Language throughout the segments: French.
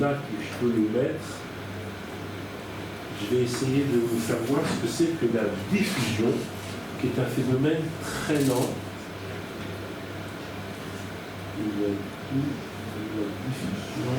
là que je peux le mettre. Je vais essayer de vous faire voir ce que c'est que la diffusion, qui est un phénomène très lent. La diffusion.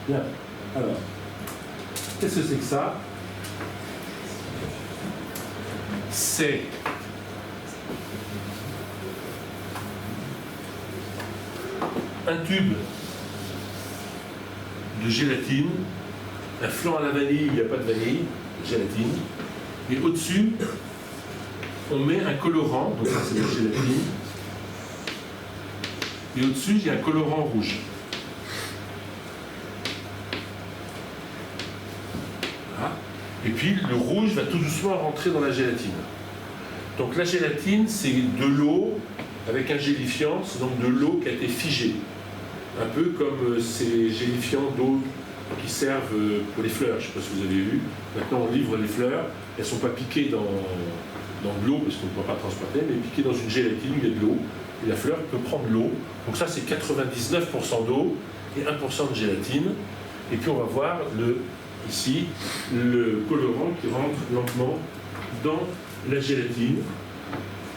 Bien. Alors, qu'est-ce que c'est que ça? C'est un tube de gélatine, un flanc à la vanille, il n'y a pas de vanille, gélatine, et au-dessus, on met un colorant, donc ça c'est la gélatine, et au-dessus, il y a un colorant rouge. Et puis le rouge va tout doucement rentrer dans la gélatine. Donc la gélatine, c'est de l'eau avec un gélifiant, c'est donc de l'eau qui a été figée. Un peu comme ces gélifiants d'eau qui servent pour les fleurs, je ne sais pas si vous avez vu. Maintenant on livre les fleurs, elles ne sont pas piquées dans de l'eau parce qu'on ne peut pas transporter, mais piquées dans une gélatine où il y a de l'eau. Et la fleur peut prendre l'eau. Donc ça c'est 99% d'eau et 1% de gélatine. Et puis on va voir ici, le colorant qui rentre lentement dans la gélatine.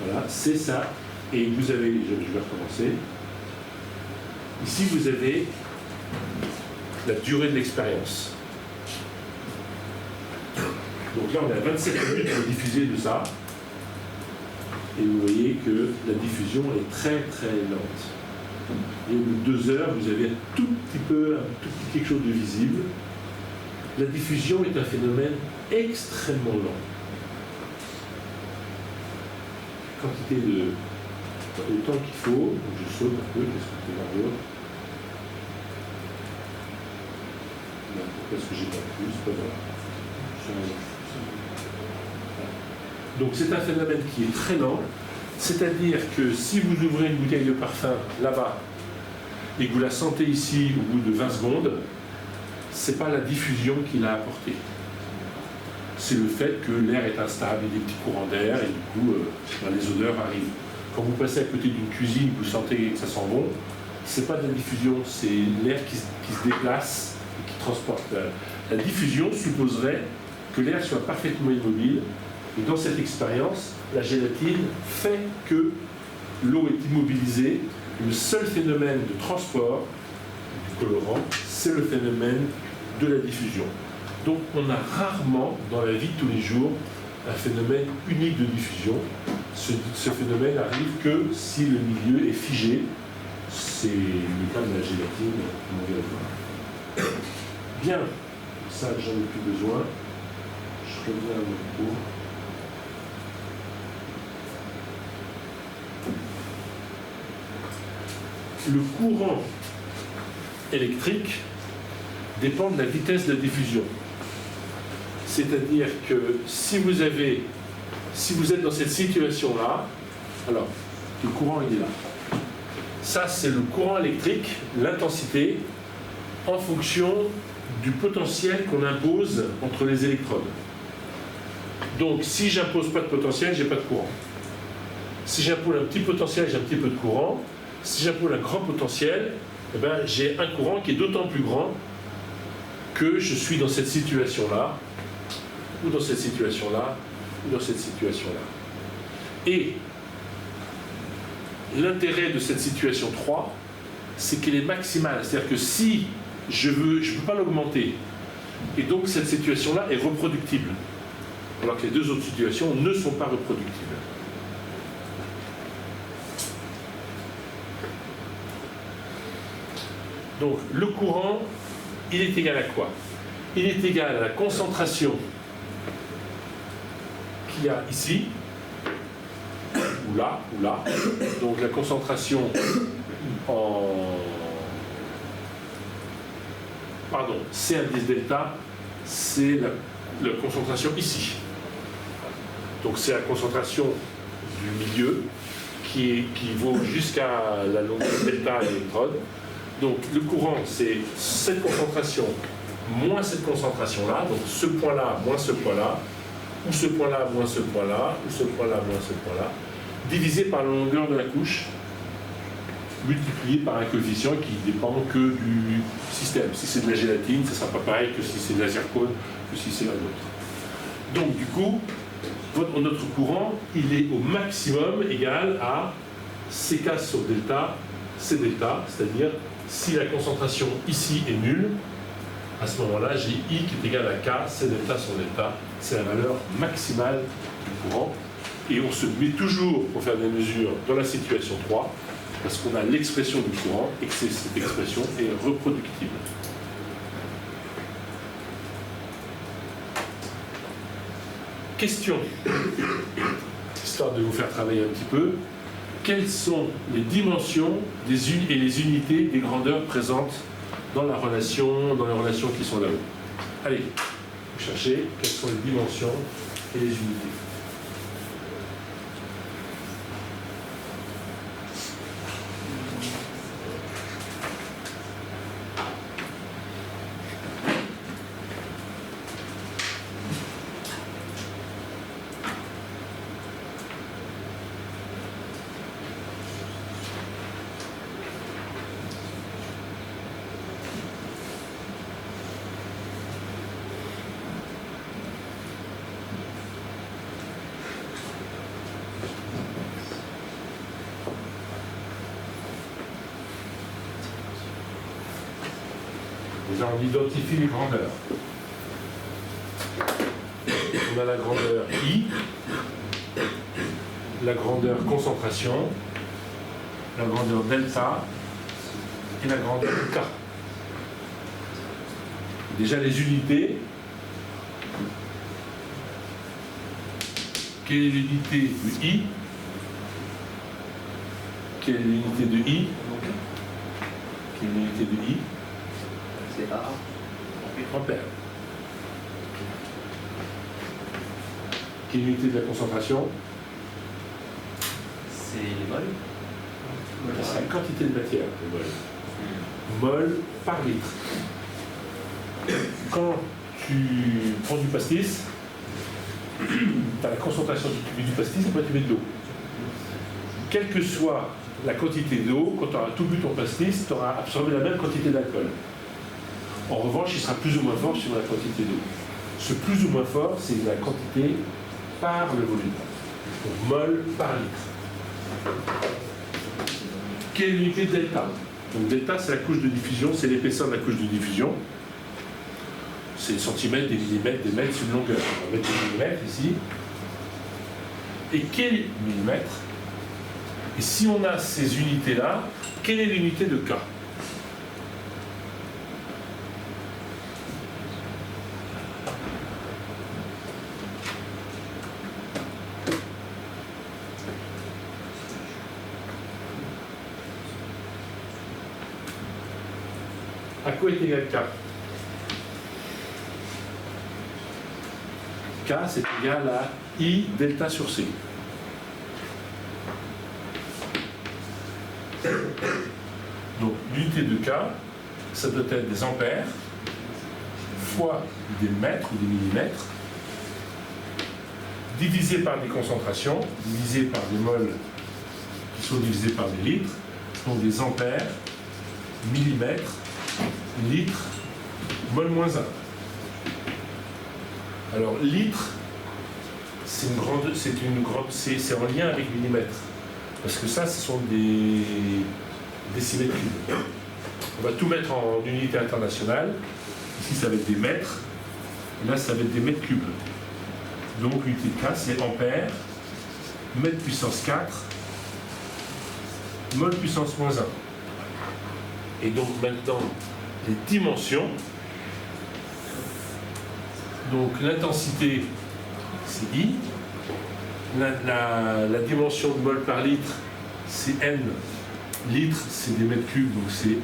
Voilà, c'est ça. Et vous avez, je vais recommencer. Ici, vous avez la durée de l'expérience. Donc là, on est à 27 minutes pour diffuser de ça. Et vous voyez que la diffusion est très très lente. Et au bout de 2 heures, vous avez un tout petit quelque chose de visible. La diffusion est un phénomène extrêmement lent. Quantité de temps qu'il faut, donc je saute un peu, qu'est-ce qu'on peut voir d'autre? Pourquoi est-ce que j'ai pas plus? Pas grave. Donc c'est un phénomène qui est très lent, c'est-à-dire que si vous ouvrez une bouteille de parfum là-bas et que vous la sentez ici au bout de 20 secondes, c'est pas la diffusion qui l'a apporté. C'est le fait que l'air est instable, il y a des petits courants d'air et du coup les odeurs arrivent. Quand vous passez à côté d'une cuisine, vous sentez que ça sent bon, c'est pas de la diffusion, c'est l'air qui se déplace et qui transporte. La diffusion supposerait que l'air soit parfaitement immobile et dans cette expérience, la gélatine fait que l'eau est immobilisée. Le seul phénomène de transport du colorant, c'est le phénomène de la diffusion. Donc on a rarement dans la vie de tous les jours un phénomène unique de diffusion. Ce phénomène arrive que si le milieu est figé. C'est le cas de la gélatine qu'on vient de voir. Bien, ça j'en ai plus besoin. Je reviens à mon cours. Le courant électrique dépend de la vitesse de la diffusion. C'est-à-dire que si vous êtes dans cette situation-là, alors, le courant il est là. Ça, c'est le courant électrique, l'intensité, en fonction du potentiel qu'on impose entre les électrodes. Donc, si j'impose pas de potentiel, j'ai pas de courant. Si j'impose un petit potentiel, j'ai un petit peu de courant. Si j'impose un grand potentiel, eh ben, j'ai un courant qui est d'autant plus grand que je suis dans cette situation-là, ou dans cette situation-là, ou dans cette situation-là. Et l'intérêt de cette situation 3, c'est qu'elle est maximale. C'est-à-dire que si je ne peux pas l'augmenter. Et donc cette situation-là est reproductible. Alors que les deux autres situations ne sont pas reproductibles. Donc le courant, il est égal à quoi? Il est égal à la concentration qu'il y a ici, ou là, ou là. Donc la concentration C indice delta, c'est la concentration ici. Donc c'est la concentration du milieu qui vaut jusqu'à la longueur delta à l'électrode. Donc le courant, c'est cette concentration moins cette concentration-là, donc ce point-là moins ce point-là, ou ce point-là moins ce point-là, ou ce point-là moins ce point-là, divisé par la longueur de la couche, multiplié par un coefficient qui dépend que du système. Si c'est de la gélatine, ça ne sera pas pareil que si c'est de la zircone, que si c'est la nôtre. Donc du coup, notre courant, il est au maximum égal à Ck sur delta, C delta, c'est-à-dire si la concentration ici est nulle, à ce moment-là, j'ai I qui est égal à K, C delta sur delta, c'est la valeur maximale du courant. Et on se met toujours, pour faire des mesures, dans la situation 3, parce qu'on a l'expression du courant et que cette expression est reproductible. Question, histoire de vous faire travailler un petit peu. Quelles sont les dimensions et les unités des grandeurs présentes dans les relations qui sont là-haut? Allez, vous cherchez quelles sont les dimensions et les unités. Déjà, on identifie les grandeurs. On a la grandeur I, la grandeur concentration, la grandeur delta et la grandeur K. Déjà, les unités. Quelle est l'unité de I? Quelle est l'unité de I? Quelle est l'unité de I? C'est A. Ampère. Quelle est l'unité de la concentration? C'est les moles. C'est la quantité de matière. Mol par litre. Quand tu prends du pastis, tu as la concentration du pastis, après tu mets de l'eau. Quelle que soit la quantité d'eau, quand tu auras tout bu ton pastis, tu auras absorbé la même quantité d'alcool. En revanche, il sera plus ou moins fort sur la quantité d'eau. Ce plus ou moins fort, c'est la quantité par le volume. Donc, mol par litre. Quelle est l'unité de delta? Donc delta, c'est la couche de diffusion, c'est l'épaisseur de la couche de diffusion. C'est des centimètres, des millimètres, des mètres, c'est une longueur. On va mettre des millimètres ici. Et quel millimètre? Et si on a ces unités-là, quelle est l'unité de K? À quoi est égal K? K, c'est égal à I delta sur C. Donc, l'unité de K, ça doit être des ampères fois des mètres ou des millimètres, divisé par des concentrations, divisé par des moles qui sont divisés par des litres, donc des ampères, millimètres, litres, mol moins 1. Alors, litre, c'est en lien avec millimètre. Parce que ça, ce sont des décimètres cubes. On va tout mettre en unité internationale. Ici, ça va être des mètres. Et là, ça va être des mètres cubes. Donc, l'unité de K, c'est ampère, mètre puissance 4, mol puissance moins 1. Et donc, maintenant, les dimensions. Donc, l'intensité, c'est I. La dimension de mol par litre, c'est N. Litre, c'est des mètres cubes, donc c'est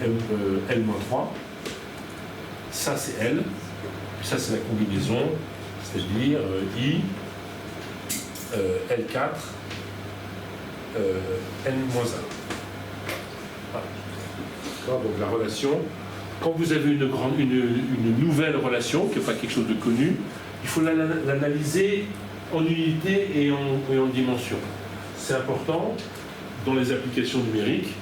L-3. Ça, c'est L. Puis ça, c'est la combinaison, c'est-à-dire I, L4, N-1. Voilà. D'accord? Donc la relation, quand vous avez une nouvelle relation, qui n'est pas quelque chose de connu, il faut l'analyser en unité et en dimension. C'est important dans les applications numériques,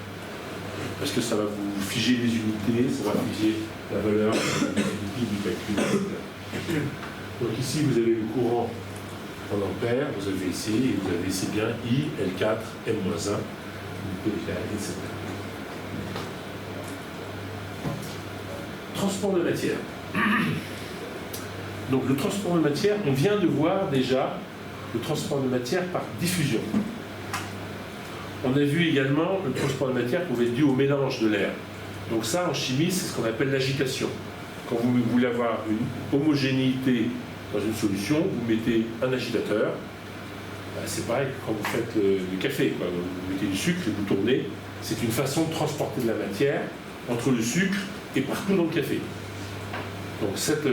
parce que ça va vous figer les unités, ça va figer la valeur définitive du calcul. Donc ici, vous avez le courant en ampères, vous avez ici, et vous avez ici bien I, L4, M-1, etc. Transport de matière. Donc le transport de matière, on vient de voir déjà le transport de matière par diffusion. On a vu également le transport de matière pouvait être dû au mélange de l'air. Donc ça, en chimie, c'est ce qu'on appelle l'agitation. Quand vous voulez avoir une homogénéité dans une solution, vous mettez un agitateur. C'est pareil que quand vous faites le café, quoi. Vous mettez du sucre et vous tournez. C'est une façon de transporter de la matière entre le sucre et partout dans le café. Donc cette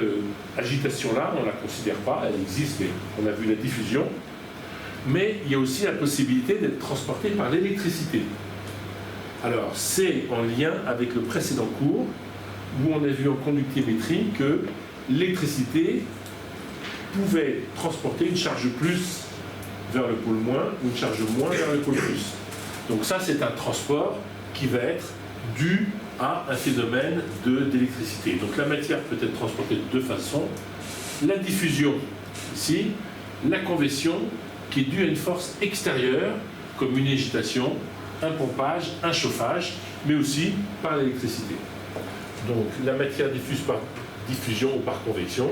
agitation-là, on ne la considère pas, elle existe, mais on a vu la diffusion. Mais il y a aussi la possibilité d'être transporté par l'électricité. Alors c'est en lien avec le précédent cours, où on a vu en conductimétrie que l'électricité pouvait transporter une charge plus vers le pôle moins ou une charge moins vers le pôle plus. Donc ça, c'est un transport qui va être dû à un phénomène d'électricité. Donc la matière peut être transportée de deux façons. La diffusion, ici, la convection, qui est due à une force extérieure, comme une agitation, un pompage, un chauffage, mais aussi par l'électricité. Donc la matière diffuse par diffusion ou par convection.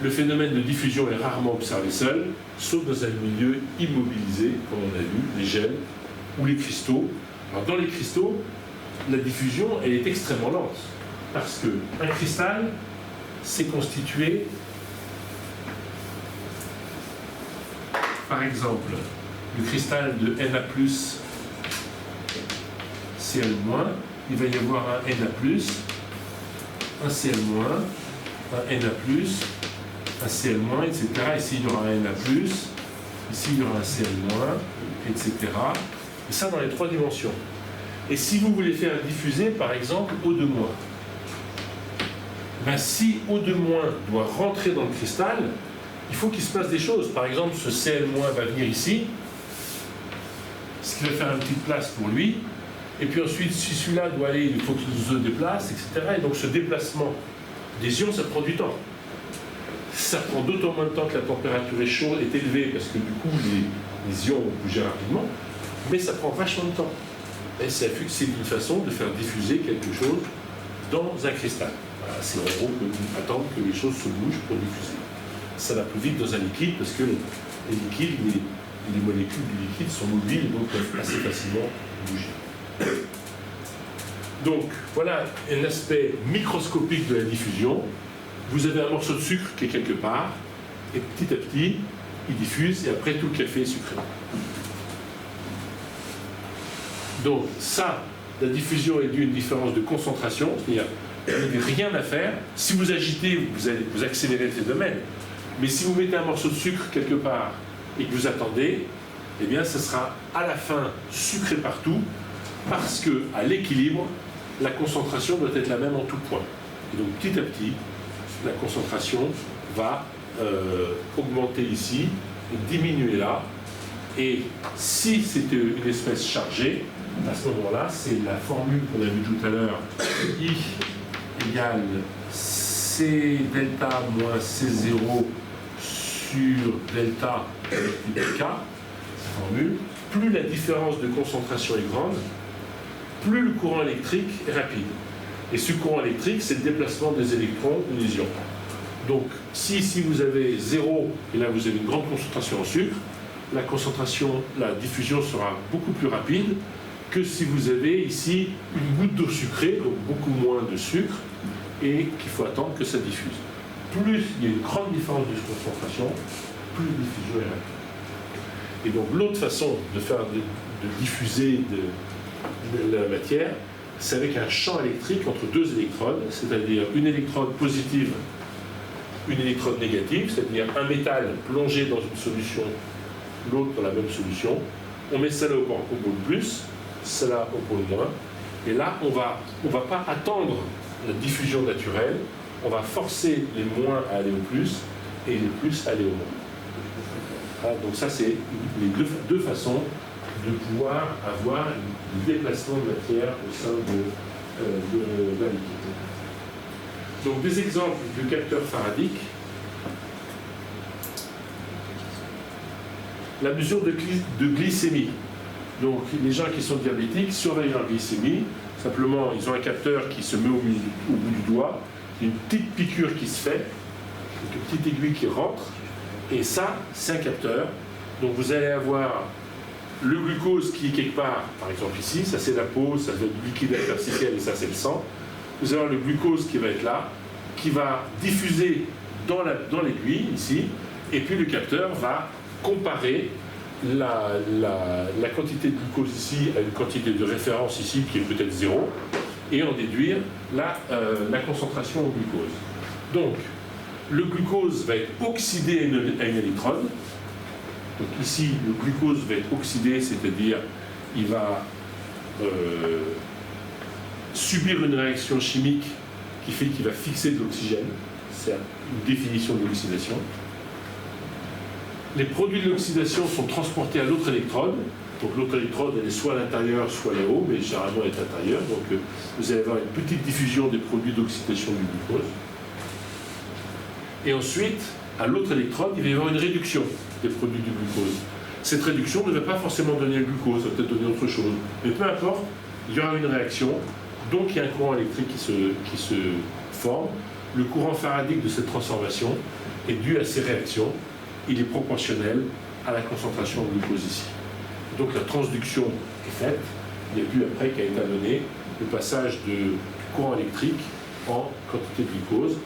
Le phénomène de diffusion est rarement observé seul, sauf dans un milieu immobilisé, comme on a vu, les gels ou les cristaux. Alors dans les cristaux, la diffusion, elle est extrêmement lente, parce qu'un cristal, c'est constitué, par exemple, le cristal de Na+, Cl-, il va y avoir un Na+, un Cl-, un Na+, un Cl-, etc. Ici, il y aura un Na+, ici, il y aura un Cl-, etc. Et ça dans les trois dimensions. Et si vous voulez faire diffuser, par exemple, O2-, ben, si O2- doit rentrer dans le cristal, il faut qu'il se passe des choses. Par exemple, ce Cl- va venir ici, ce qui va faire une petite place pour lui. Et puis ensuite, si celui-là doit aller, il faut qu'il se déplace, etc. Et donc ce déplacement des ions, ça prend du temps. Ça prend d'autant moins de temps que la température est chaude, est élevée, parce que du coup, les ions vont bouger rapidement. Mais ça prend vachement de temps. Et c'est une façon de faire diffuser quelque chose dans un cristal. Voilà, c'est en gros attendre que les choses se bougent pour diffuser. Ça va plus vite dans un liquide parce que les liquides, les molécules du liquide sont mobiles et donc peuvent assez facilement bouger. Donc voilà un aspect microscopique de la diffusion. Vous avez un morceau de sucre qui est quelque part et petit à petit, il diffuse et après tout le café est sucré. Donc ça, la diffusion est due à une différence de concentration, c'est-à-dire vous n'avez rien à faire. Si vous agitez, vous accélérez le phénomène. Mais si vous mettez un morceau de sucre quelque part et que vous attendez, eh bien ça sera à la fin sucré partout parce qu'à l'équilibre, la concentration doit être la même en tout point. Et donc petit à petit, la concentration va augmenter ici, diminuer là. Et si c'était une espèce chargée, à ce moment-là, c'est la formule qu'on a vue tout à l'heure, I égale C delta moins C0 sur delta multiplié K, cette formule. Plus la différence de concentration est grande, plus le courant électrique est rapide. Et ce courant électrique, c'est le déplacement des électrons ou des ions. Donc, si ici vous avez 0, et là vous avez une grande concentration en sucre, la diffusion sera beaucoup plus rapide que si vous avez ici une goutte d'eau sucrée, donc beaucoup moins de sucre, et qu'il faut attendre que ça diffuse. Plus il y a une grande différence de concentration, plus la diffusion est rapide. Et donc l'autre façon de diffuser de la matière, c'est avec un champ électrique entre deux électrodes, c'est-à-dire une électrode positive, une électrode négative, c'est-à-dire un métal plongé dans une solution, l'autre dans la même solution. On met celle-là au pôle plus, celle-là au pôle moins, Et là, on va pas attendre la diffusion naturelle, on va forcer les moins à aller au plus et les plus à aller au moins. Voilà, donc ça, c'est les deux façons de pouvoir avoir un déplacement de matière au sein de la liquide. Donc des exemples de capteurs faradiques. La mesure de glycémie. Donc les gens qui sont diabétiques surveillent leur glycémie. Simplement, ils ont un capteur qui se met au bout du doigt, une petite piqûre qui se fait, une petite aiguille qui rentre, et ça, c'est un capteur. Donc vous allez avoir le glucose qui est quelque part, par exemple ici, ça c'est la peau, ça va être du liquide interstitiel et ça c'est le sang. Vous allez avoir le glucose qui va être là, qui va diffuser dans l'aiguille ici, et puis le capteur va comparer la quantité de glucose ici à une quantité de référence ici qui est peut-être 0 et en déduire la concentration au glucose. Donc le glucose va être oxydé à une électrode. Donc ici le glucose va être oxydé, c'est-à-dire il va subir une réaction chimique qui fait qu'il va fixer de l'oxygène. C'est une définition de l'oxydation. Les produits de l'oxydation sont transportés à l'autre électrode. Donc l'autre électrode, elle est soit à l'intérieur, soit là-haut, mais généralement elle est à l'intérieur. Donc vous allez avoir une petite diffusion des produits d'oxydation du glucose. Et ensuite, à l'autre électrode, il va y avoir une réduction des produits du glucose. Cette réduction ne va pas forcément donner le glucose, ça va peut-être donner autre chose. Mais peu importe, il y aura une réaction, donc il y a un courant électrique qui se forme. Le courant faradique de cette transformation est dû à ces réactions. Il est proportionnel à la concentration en glucose ici. Donc la transduction est faite, il n'y a plus après qu'à étalonner le passage du courant électrique en quantité de glucose.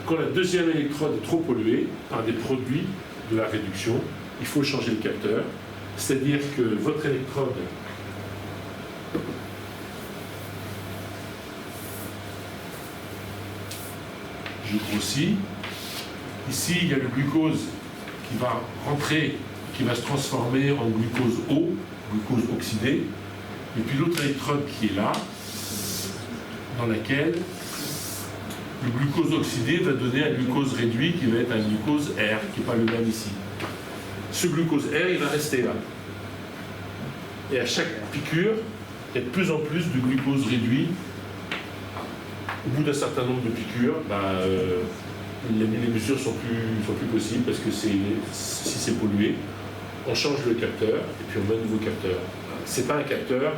Quand la deuxième électrode est trop polluée par des produits de la réduction, il faut changer le capteur, c'est-à-dire que votre électrode je grossis. Ici, il y a le glucose qui va rentrer, qui va se transformer en glucose O, glucose oxydé, et puis l'autre électrode qui est là, dans laquelle le glucose oxydé va donner un glucose réduit qui va être un glucose R, qui n'est pas le même ici. Ce glucose R, il va rester là. Et à chaque piqûre, il y a de plus en plus de glucose réduit. Au bout d'un certain nombre de piqûres, les mesures sont plus possibles parce que si c'est pollué, on change le capteur et puis on met un nouveau capteur. C'est pas un capteur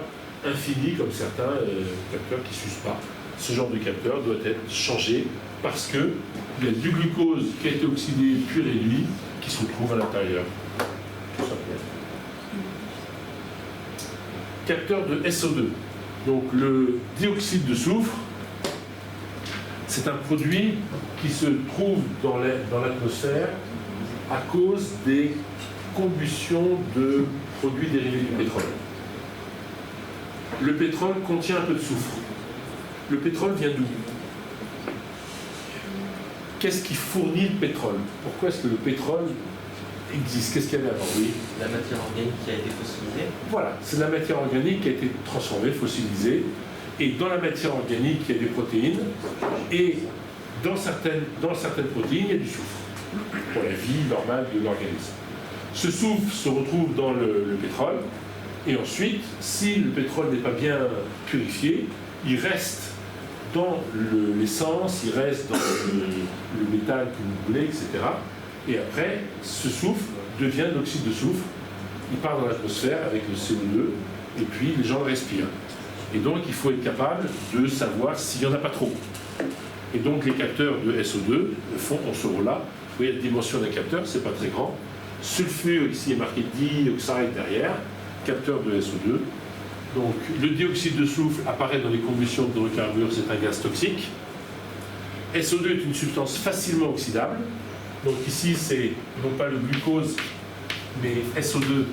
infini comme certains capteurs qui ne s'usent pas. Ce genre de capteur doit être changé parce qu'il y a du glucose qui a été oxydé puis réduit qui se retrouve à l'intérieur. Tout simplement. Capteur de SO2. Donc le dioxyde de soufre, c'est un produit qui se trouve dans l'atmosphère à cause des combustions de produits dérivés du pétrole. Le pétrole contient un peu de soufre. Le pétrole vient d'où? Qu'est-ce qui fournit le pétrole? Pourquoi est-ce que le pétrole existe? Qu'est-ce qu'il y avait avant? Oui. La matière organique qui a été fossilisée. Voilà, c'est la matière organique qui a été transformée, fossilisée. Et dans la matière organique, il y a des protéines. Et dans certaines protéines, il y a du soufre. Pour la vie normale de l'organisme. Ce soufre se retrouve dans le pétrole. Et ensuite, si le pétrole n'est pas bien purifié, il reste dans l'essence, il reste dans le métal que vous voulez, etc. Et après, ce soufre devient de l'oxyde de soufre. Il part dans l'atmosphère avec le CO2, et puis les gens le respirent. Et donc, il faut être capable de savoir s'il n'y en a pas trop. Et donc, les capteurs de SO2 ont ce rôle-là. Vous voyez la dimension d'un capteur, c'est pas très grand. Sulfure, ici est marqué dioxide derrière, capteur de SO2. Donc, le dioxyde de soufre apparaît dans les combustions d'hydrocarbures, c'est un gaz toxique. SO2 est une substance facilement oxydable. Donc ici, c'est non pas le glucose, mais SO2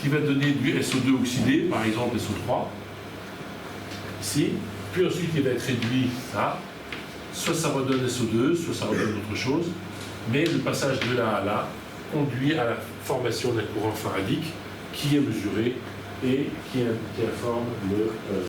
qui va donner du SO2 oxydé, par exemple SO3. Ici. Puis ensuite, il va être réduit à, soit ça redonne SO2, soit ça redonne autre chose. Mais le passage de là à là conduit à la formation d'un courant faradique qui est mesuré et qui informe le